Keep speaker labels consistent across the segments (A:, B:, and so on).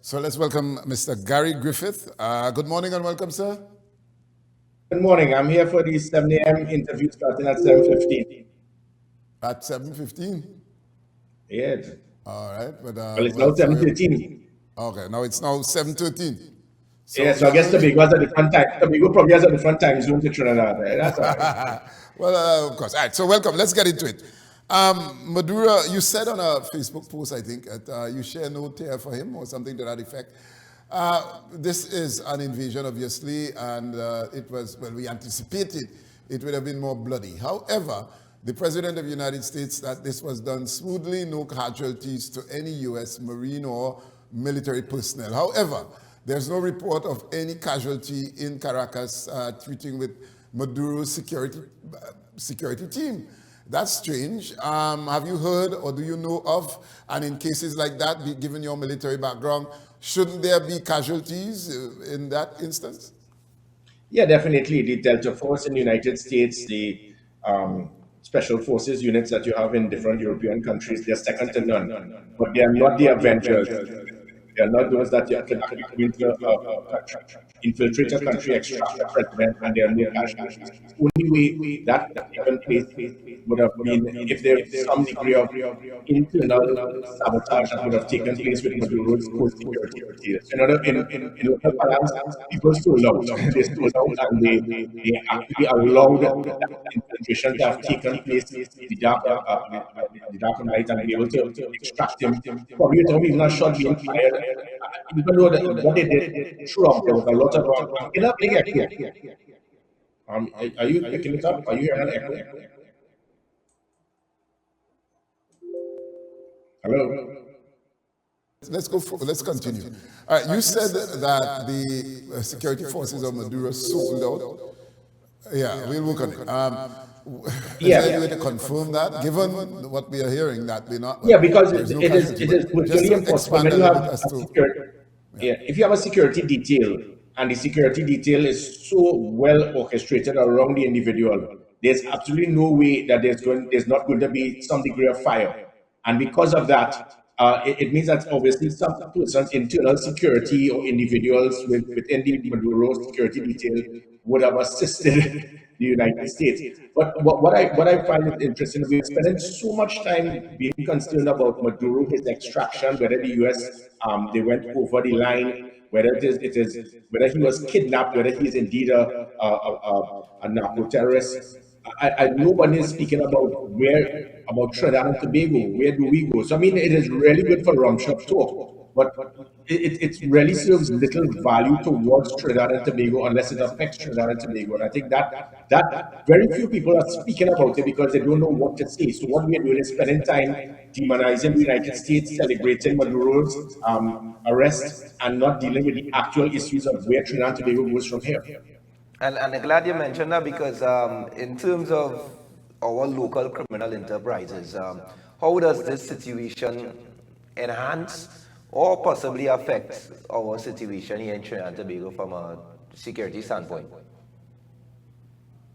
A: So let's welcome Mr. Gary Griffith. Good morning and welcome, sir.
B: Good morning. I'm here for the 7 a.m. interview starting at 7:15.
A: At 7:15?
B: Yeah.
A: All right. But,
B: Well, it's now 7:13.
A: Okay, now it's now 7:13.
B: So, yeah, so I guess Tobago has a different time. Tobago probably has a different time zone to Trinidad. Right? That's all right.
A: Well, of course. All right, so welcome. Let's get into it. Maduro, you said on a Facebook post, I think, that you share no tear for him or something to that effect. This is an invasion, obviously, and it was, well, we anticipated it would have been more bloody. However, the President of the United States that this was done smoothly, no casualties to any U.S. Marine or military personnel. However, there's no report of any casualty in Caracas treating with Maduro's security team. That's strange. Have you heard or do you know of, and in cases like that, given your military background, shouldn't there be casualties in that instance?
B: Yeah, definitely. The Delta Force in the United States, the special forces units that you have in different European countries, they're second to none. But they are not the Avengers. They are not those that you can come into a country, infiltrate a country, extract a president, and there are no casualties. The only way that taken place would have been if there was some degree of internal sabotage that would have taken place with Maduro's security details. In local parlance, people stole out. They stole out and they actually allowed that infiltration to have taken place in the dark night and be able to extract him. Probably without even a shot being fired. Even though what they did throughout, there was a lot of in a big echo. Are you picking it up? Are you hearing an echo? Hello.
A: Let's continue. All right, you said that the security forces of Maduro sold out. Yeah, we'll work on it. Is there any way to confirm that, given what we are hearing, that we're not?
B: Yeah, because it is virtually impossible when you have a security. Yeah, if you have a security detail and the security detail is so well orchestrated around the individual, there's absolutely no way that there's not going to be some degree of fire. And because of that, it means that obviously some person's internal security or individuals within the Maduro security detail would have assisted the United States. But what I find it interesting, we're spending so much time being concerned about Maduro, his extraction, whether the US they went over the line, whether whether he was kidnapped, whether he's indeed a narco terrorist. Nobody is speaking about Trinidad and Tobago. Where do we go? So I mean, it is really good for rum shop talk, but it really serves little value towards Trinidad and Tobago unless it affects Trinidad and Tobago. And I think that very few people are speaking about it because they don't know what to say. So what we are doing is spending time demonizing the United States, celebrating Maduro's arrest, and not dealing with the actual issues of where Trinidad and Tobago goes from here.
C: And I'm glad you mentioned that because in terms of our local criminal enterprises, how does this situation enhance or possibly affect our situation here in Trinidad and Tobago from a security standpoint?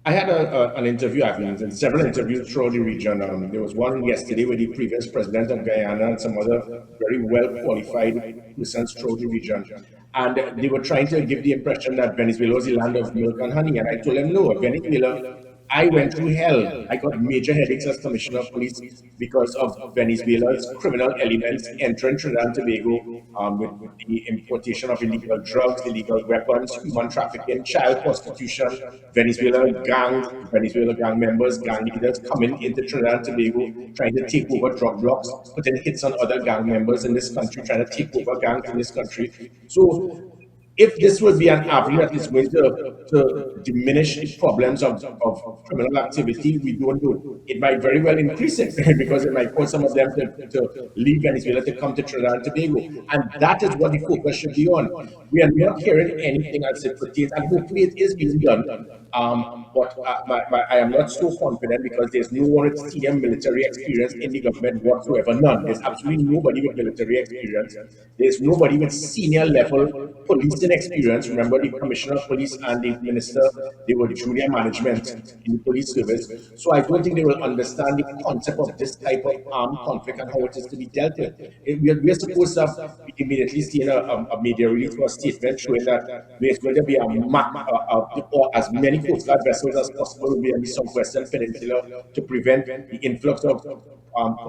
B: I had an interview, I've been in several interviews throughout the region. There was one yesterday with the previous president of Guyana and some other very well qualified persons throughout the region. And they were trying to give the impression that Venezuela was the land of milk and honey. And I told them, no, Venezuela, I went through hell. I got major headaches as commissioner of police because of Venezuela's criminal elements entering Trinidad and Tobago with the importation of illegal drugs, illegal weapons, human trafficking, child prostitution, Venezuela gang members, gang leaders coming into Trinidad and Tobago, trying to take over drug blocks, putting hits on other gang members in this country, trying to take over gangs in this country. So if this would be an avenue that is going to diminish the problems of criminal activity, we don't know. It might very well increase it because it might cause some of them to leave Venezuela to come to Trinidad and Tobago. And that is what the focus should be on. We are not hearing anything as it pertains, and hopefully it is being done But I am not so confident because there's no one with senior military experience in the government whatsoever. None. There's absolutely nobody with military experience. There's nobody with senior level policing experience. Remember, the commissioner of police and the minister, they were junior management in the police service. So I don't think they will understand the concept of this type of armed conflict and how it is to be dealt with. We're supposed to have immediately seen a media release or a statement showing that there's going to be a map or as many Coast Guard vessels as possible will be on the southwestern peninsula to prevent the influx of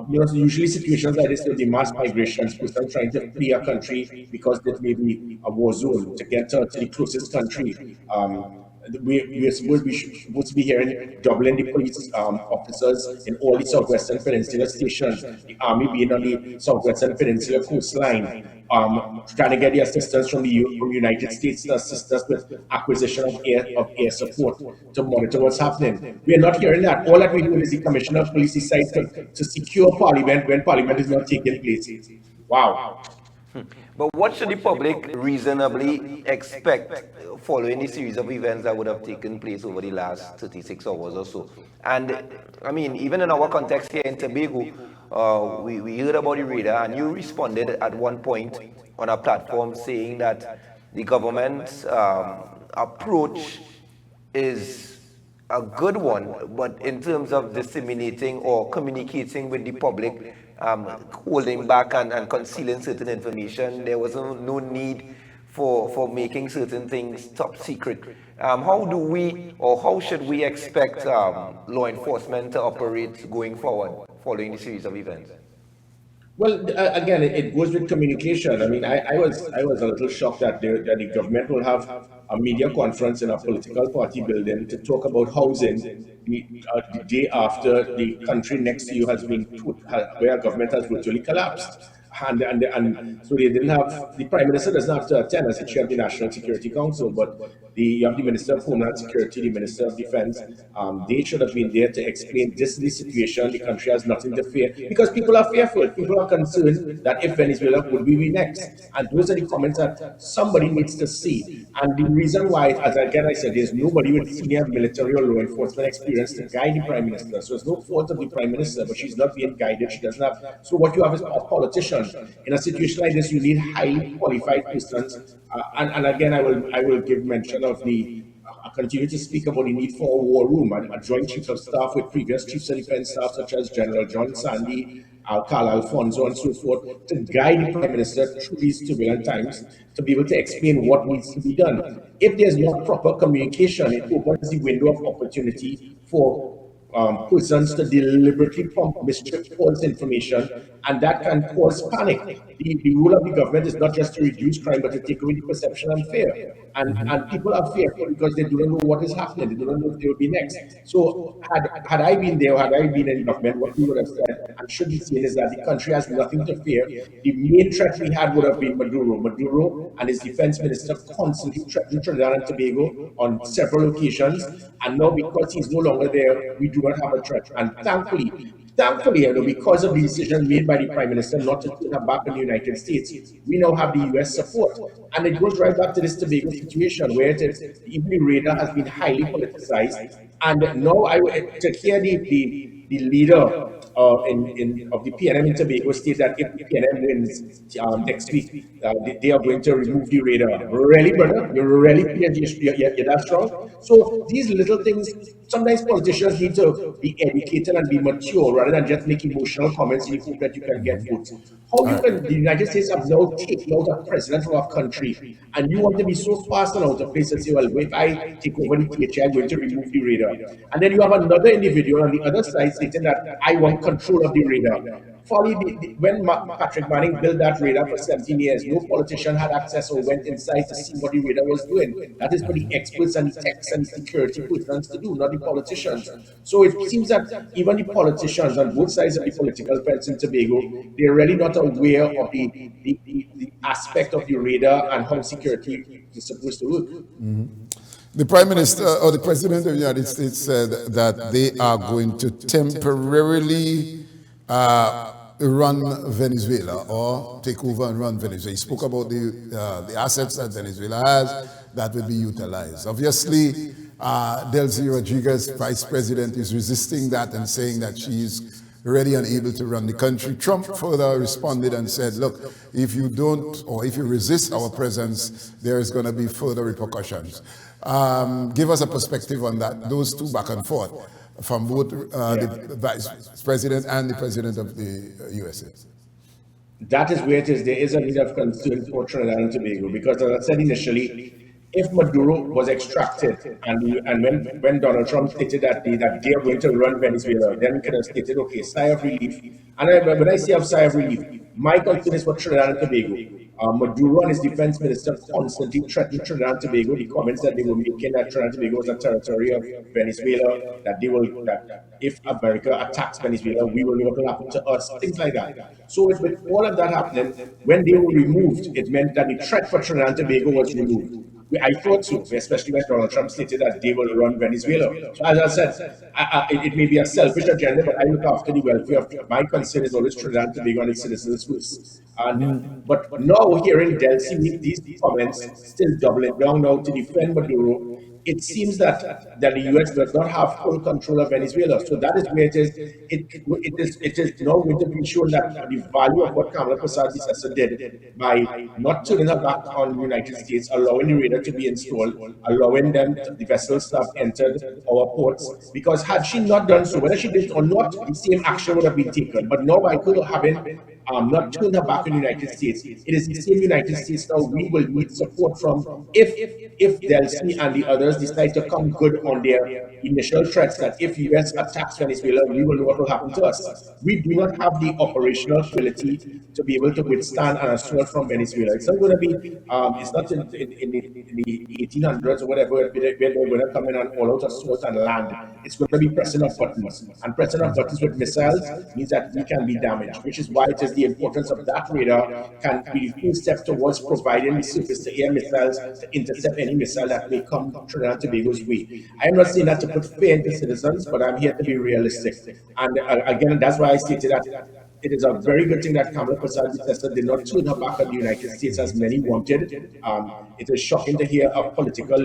B: usually situations like this will be mass migrations, people trying to flee a country because it may be a war zone to get to the closest country. We're supposed to be hearing doubling the police officers in all the southwestern peninsula stations, the army being on the southwestern peninsula coastline, trying to get the assistance from the United States to assist us with acquisition of air support to monitor what's happening. We're not hearing that. All that we do is the commissioner of police decides to secure parliament when parliament is not taking place. Wow.
C: But what should the public reasonably expect following the series of events that would have taken place over the last 36 hours or so? And I mean, even in our context here in Tobago, we heard about the radar, and you responded at one point on a platform saying that the government's approach is a good one, but in terms of disseminating or communicating with the public, holding back and concealing certain information, there was no need for making certain things top secret. How do we, or how should we expect law enforcement to operate going forward following the series of events?
B: Well, again, it goes with communication. I mean, I was a little shocked that the government will have a media conference in a political party building to talk about housing the day after the country next to you has been where government has virtually collapsed. And so they didn't have, the Prime Minister doesn't have to attend as the chair of the National Security Council, but you have the Minister of Homeland Security, the Minister of Defense. They should have been there to explain this is the situation, the country has nothing to fear, because people are fearful, people are concerned that if Venezuela would be next. And those are the comments that somebody needs to see. And the reason why, as again I said, there's nobody with senior military or law enforcement experience to guide the Prime Minister. So it's no fault of the Prime Minister, but she's not being guided, she doesn't have. So what you have is a politician. In a situation like this, you need highly qualified persons. And again, I will give mention of I continue to speak about the need for a war room, a joint chief of staff with previous chiefs of defense staff, such as General John Sandy, Carl Alfonso, and so forth, to guide the Prime Minister through these turbulent times, to be able to explain what needs to be done. If there's not proper communication, it opens the window of opportunity for persons to deliberately pump mischief, false information, and that can cause panic. The role of the government is not just to reduce crime, but to take away the perception and fear. And people are fearful because they don't know what is happening. They don't know if they will be next. So had I been there, or had I been in government, what we would have said and should be seen is that the country has nothing to fear. The main threat we had would have been Maduro. Maduro and his defense minister constantly threatened Trinidad and Tobago on several occasions. And now because he's no longer there, we do not have a threat. And thankfully, because of the decision made by the Prime Minister not to turn her back on the United States, we now have the US support. And it goes right back to this Tobago situation where it is, even the radar has been highly politicized. And now to hear the leader of the PNM in Tobago state that if the PNM wins next week, they are going to remove the radar. Really, brother? You're really you're that strong? So these little things, sometimes politicians need to be educated and be mature rather than just make emotional comments in the hope that you can get votes. The United States have now taken out a president of our country, and you want to be so fast and out of place and say, well, if I take over the THI, I'm going to remove the radar. And then you have another individual on the other side stating that I want control of the radar. When Patrick Manning built that radar for 17 years, no politician had access or went inside to see what the radar was doing. That is for the experts and the techs and the security persons to do, not the politicians. So it seems that even the politicians on both sides of the political fence in Tobago, they're really not aware of the aspect of the radar and how security is supposed to work.
A: Mm-hmm. The Prime Minister or the President of the United States said that they are going to temporarily run Venezuela or take over and run Venezuela. He spoke about the assets that Venezuela has that will be utilized. Obviously, Delcy Rodriguez, Vice President, is resisting that and saying that she's ready and able to run the country. Trump further responded and said, look, if you don't, or if you resist our presence, there is going to be further repercussions. Give us a perspective on that, those two back and forth, from both the Vice President and the President of the USA.
B: That is where it is. There is a need of concern for Trinidad and Tobago, because as I said initially, if Maduro was extracted, and when Donald Trump stated that they are going to run Venezuela, then we could have stated, okay, sigh of relief. And when I say sigh of relief, my concern is for Trinidad and Tobago. Maduro and his defense minister constantly threatened Trinidad and Tobago. The comments that they were making that Trinidad and Tobago was a territory of Venezuela, that if America attacks Venezuela, we will know what will happen to us, things like that. So with all of that happening, when they were removed, it meant that the threat for Trinidad and Tobago was removed. I thought so, especially when Donald Trump stated that they will run Venezuela. So as I said, it may be a selfish agenda, but I look after the welfare of my concern is always Trinidad and Tobago and its citizens first. But now hearing Delcy make these comments, still doubling down now to defend Maduro, it seems that the U.S. does not have full control of Venezuela. So that is where it is. It is now going to be shown that the value of what Kamala Prasad did by not turning her back on the United States, allowing the radar to be installed, allowing the vessels to have entered our ports. Because had she not done so, whether she did or not, the same action would have been taken. But now by having not turned her back on the United States, it is the same United States now we will need support from if Delcy and the others decide to come good on their initial threats that if US attacks Venezuela, we will know what will happen to us. We do not have the operational ability to be able to withstand an assault from Venezuela. It's not going to be, it's not in the 1800s or whatever, where they're going to come in and all out assault and land. It's going to be pressing of buttons. And pressing of buttons with missiles means that we can be damaged, which is why it is the importance of that radar can be the first step towards providing the surface-to-air missiles to intercept any missile that may come Trinidad and Tobago's way. I'm not saying that to put fear into citizens, but I'm here to be realistic. And again, that's why I stated that it is a very good thing that Kamala Prasad did not turn her back on the United States as many wanted. It is shocking to hear a political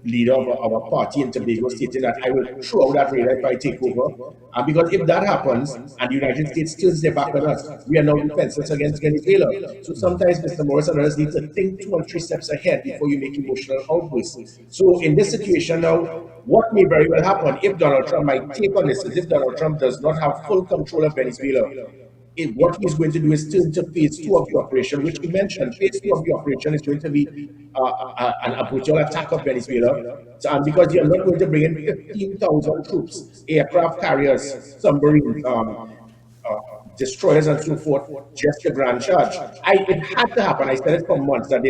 B: leader of our party in Tobago stating that I will throw out that radar if I take over. Because if that happens and the United States turns their back on us, we are now defenseless against Venezuela. So sometimes Mr. Morris and others need to think 2 and 3 steps ahead before you make emotional outbursts. So in this situation now, what may very well happen if Donald Trump might take on this, if Donald Trump does not have full control of Venezuela, what he's going to do is turn to phase 2 of the operation, which he mentioned. Phase 2 of the operation is going to be an brutal attack of Venezuela. And because you're not going to bring in 15,000 troops, aircraft carriers, submarines, destroyers and so forth, just a grand charge. It had to happen. I said it for months that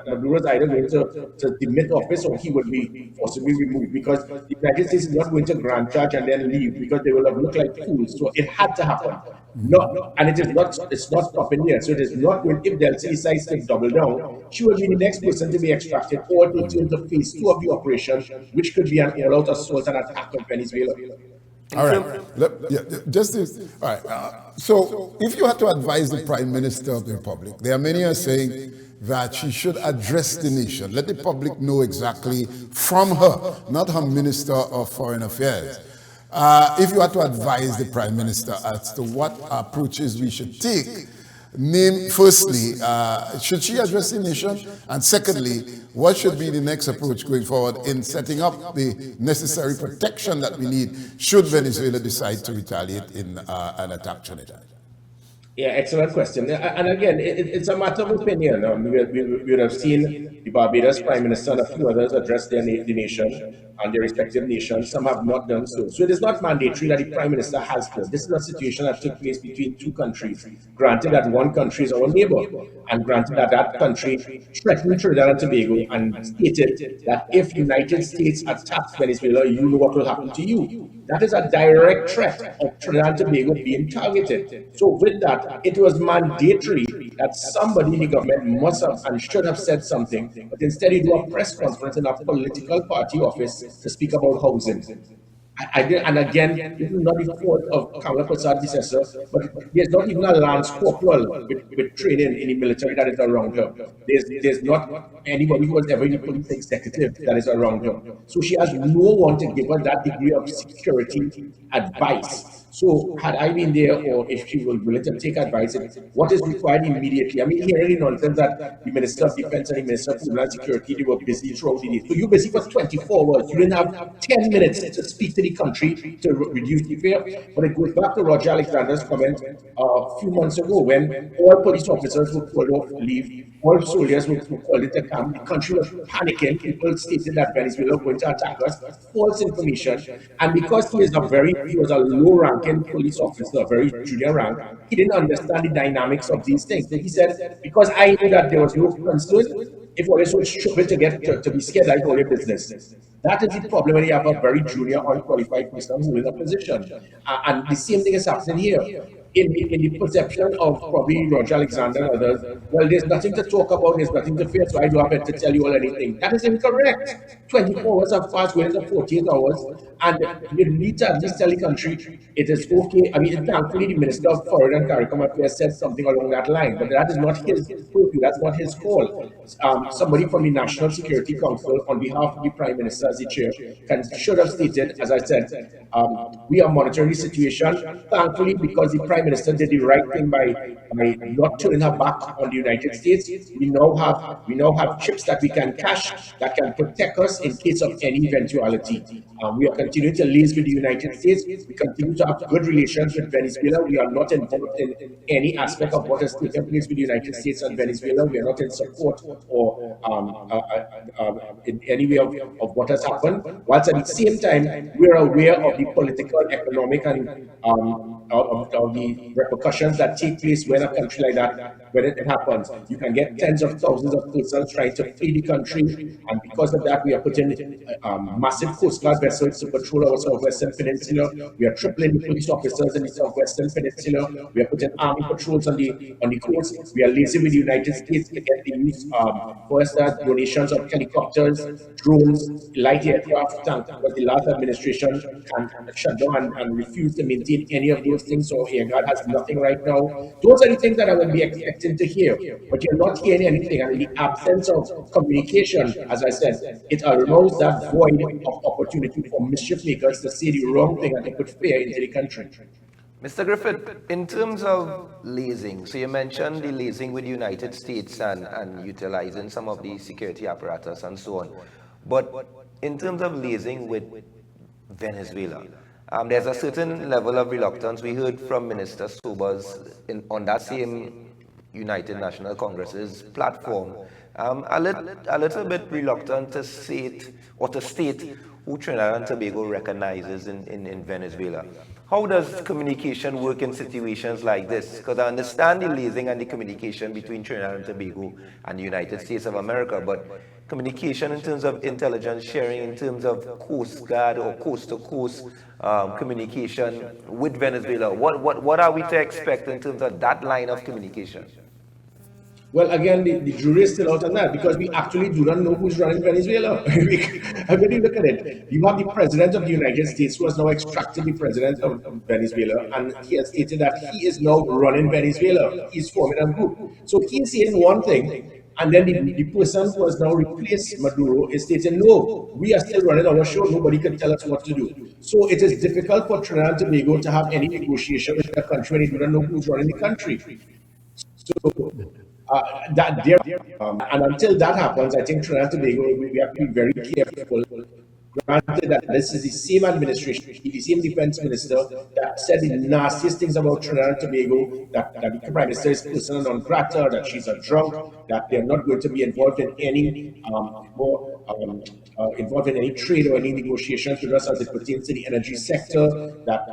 B: Maduro is either going to demit office or he would be forcibly removed, because the United States is not going to grand charge and then leave because they will have looked like fools. So it had to happen. No, and it's not stopping here. So it is not going, if Delcy decides to double down, she will be the next person to be extracted or to turn to phase 2 of the operation, which could be an all-out assault and attack on Venezuela.
A: All right. All right. So, if you had to advise the Prime Minister of the Republic, there are many who are saying that she should address the nation, let the public know exactly from her, not her Minister of Foreign Affairs. If you had to advise the Prime Minister as to what approaches we should take, firstly, should she address the nation? And secondly, what should be the next approach going forward in setting up the necessary protection that we need should Venezuela decide to retaliate in an attack Trinidad?
B: Yeah, excellent question. And again, it's a matter of opinion. We would have seen the Barbados Prime Minister and a few others address the nation and their respective nations. Some have not done so. So it is not mandatory that the Prime Minister has to. This is a situation that took place between 2 countries. Granted that one country is our neighbor, and granted that that country threatened Trinidad and Tobago and stated that if United States attacks Venezuela, you know what will happen to you. That is a direct threat of Trinidad and Tobago being targeted. So with that, it was mandatory that somebody in the government must have and should have said something, but instead you do a press conference in a political party office to speak about housing. And again, this is not the fault of Kamala Prasad's successor, but there's not even a lance corporal with training in the military that is around her. There's not anybody who was ever in the police executive that is around her. So she has no one to give her that degree of security advice. So had I been there, or if she was willing to take advice, what is required immediately? I mean, hearing the nonsense that the Minister of Defense and the Minister of Homeland Security, they were busy throughout the day. So you're busy for 24 hours. You didn't have 10 minutes to speak to the country to reduce the fear. But it goes back to Roger Alexander's comment a few months ago when all police officers were called off leave. All soldiers were called into camp. The country was panicking. People stated that Venezuela was going to attack us. False information. And because he was a low-ranking police officer, a very junior rank, he didn't understand the dynamics of these things. So he said, because I knew that there was no concern, if one is so stupid to be scared, I told your business. That is the problem when you have a very junior, unqualified person who is in a position. And the same thing is happening here. In the perception of probably Roger Alexander and others, well, there's nothing to talk about, there's nothing to fear, so I don't have to tell you all anything. That is incorrect. 24 hours are fast going to 48 hours, and you need to at least tell the country it is okay. I mean, thankfully, the Minister of Foreign and CARICOM Affairs said something along that line, but that is not his purview, that's not his call. Somebody from the National Security Council, on behalf of the Prime Minister as the chair, should have stated, as I said, we are monitoring the situation. Thankfully, because the Prime Minister did the right thing by not turning her back on the United States, we now have chips that we can cash that can protect us in case of any eventuality. We are continuing to liaise with the United States. We continue to have good relations with Venezuela. We are not involved in any aspect of what has taken place with the United States and Venezuela. We are not in support or in any way of what has happened. Whilst at the same time, we are aware of the political, economic, and of the repercussions that take place when a country like that, when it happens. You can get tens of thousands of persons trying to flee the country, and because of that, we are putting massive Coast Guard vessels to patrol our southwestern peninsula. We are tripling the police officers in the southwestern peninsula. We are putting army patrols on the coast. We are liaising with the United States to get the use first donations of helicopters, drones, light aircraft, tanks. But the last administration can shut down and refuse to maintain any of those things. So AirGuard has nothing right now. Those are the things that I would be expecting to hear. But you're not hearing anything. And in the absence of communication, as I said, it allows that void of opportunity for mischief makers to say the wrong thing and to put fear into the country.
C: Mr. Griffith, in terms of liaising, so you mentioned the liaising with the United States and utilizing some of the security apparatus and so on. But in terms of liaising with Venezuela, there's a certain level of reluctance. We heard from Minister Sobers on that same United National Congress's platform, a little bit reluctant to say it, or to state who Trinidad and Tobago recognizes in Venezuela. How does communication work in situations like this? Because I understand the liaising and the communication between Trinidad and Tobago and the United States of America, but communication in terms of intelligence sharing, in terms of Coast Guard or coast-to-coast communication with Venezuela, what are we to expect in terms of that line of communication?
B: Well, again, the jury is still out on that because we actually do not know who's running Venezuela. When you look at it, you have the president of the United States who has now extracted the president of Venezuela, and he has stated that he is now running Venezuela. He's forming a group. So he's saying one thing, and then the person who has now replaced Maduro is stating, no, we are still running our show. Nobody can tell us what to do. So it is difficult for Trinidad and Tobago to have any negotiation with the country when they do not know who's running the country. So and until that happens, I think Trinidad and Tobago, we have to be very careful. Granted that this is the same administration, the same defense minister that said the nastiest things about Trinidad and Tobago, that the prime minister is persona non grata, that she's a drunk, that they're not going to be involved in any trade or any negotiations with us as it pertains to the energy sector, that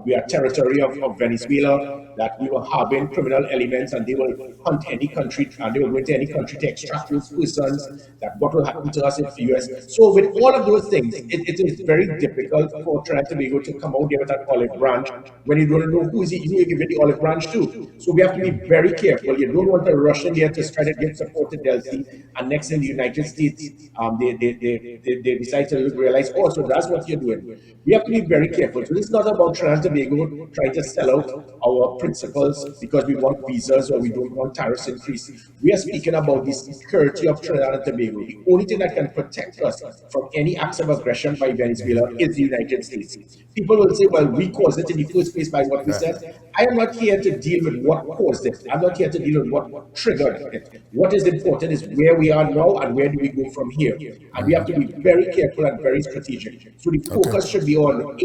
B: we are territory of Venezuela, that we were harboring criminal elements and they will hunt any country and they will go into any country to extract those persons, that what will happen to us if the US. So with all of those things, it is very difficult for Trinidad Tobago to come out there with an olive branch when you don't know who you're giving the olive branch to. So we have to be very careful. You don't want to rush in there to try to get support to Delcy, and next in the United States, they decide to realize, oh, so that's what you're doing. We have to be very careful. So this is not about Trinidad Tobago trying to sell out our principles because we want visas or we don't want tariffs increase. We are speaking about the security of Trinidad and Tobago. The only thing that can protect us from any acts of aggression by Venezuela is the United States. People will say, well, we caused it in the first place by what we said. I am not here to deal with what caused it. I'm not here to deal with what triggered it. What is important is where we are now and where do we go from here. And we have to be very careful and very strategic. So the focus should be on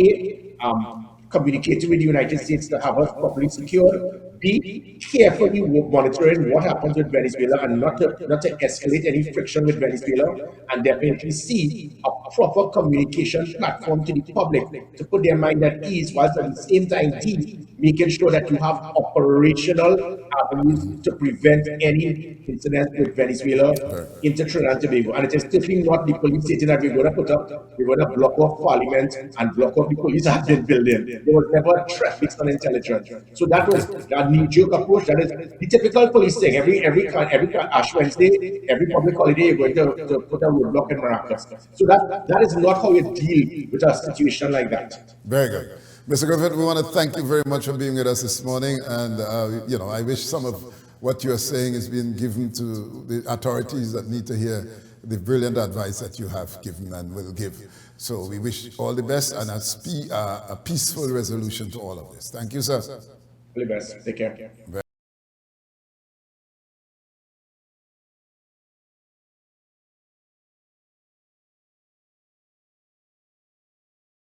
B: communicating with the United States to have us properly secured. B, carefully monitoring what happens with Venezuela and not to escalate any friction with Venezuela, and definitely C, a proper communication platform to the public to put their mind at ease, whilst at the same time D, making sure that you have operational avenues to prevent any incidents with Venezuela into Trinidad and Tobago. And it is definitely not the police station that we're going to block off Parliament and block off the police admin building. There was never a threat based on intelligence. So that was that knee-jerk approach. That is the typical police thing. Every Ash Wednesday, every public holiday, you're going to put a roadblock in Maracas. So that is not how you deal with a situation like that.
A: Very good. Mr. Griffith, we want to thank you very much for being with us this morning. And, I wish some of what you are saying is being given to the authorities that need to hear the brilliant advice that you have given and will give. So we wish all the best and a peaceful resolution to all of this. Thank you, sir.
B: All the best. Take care.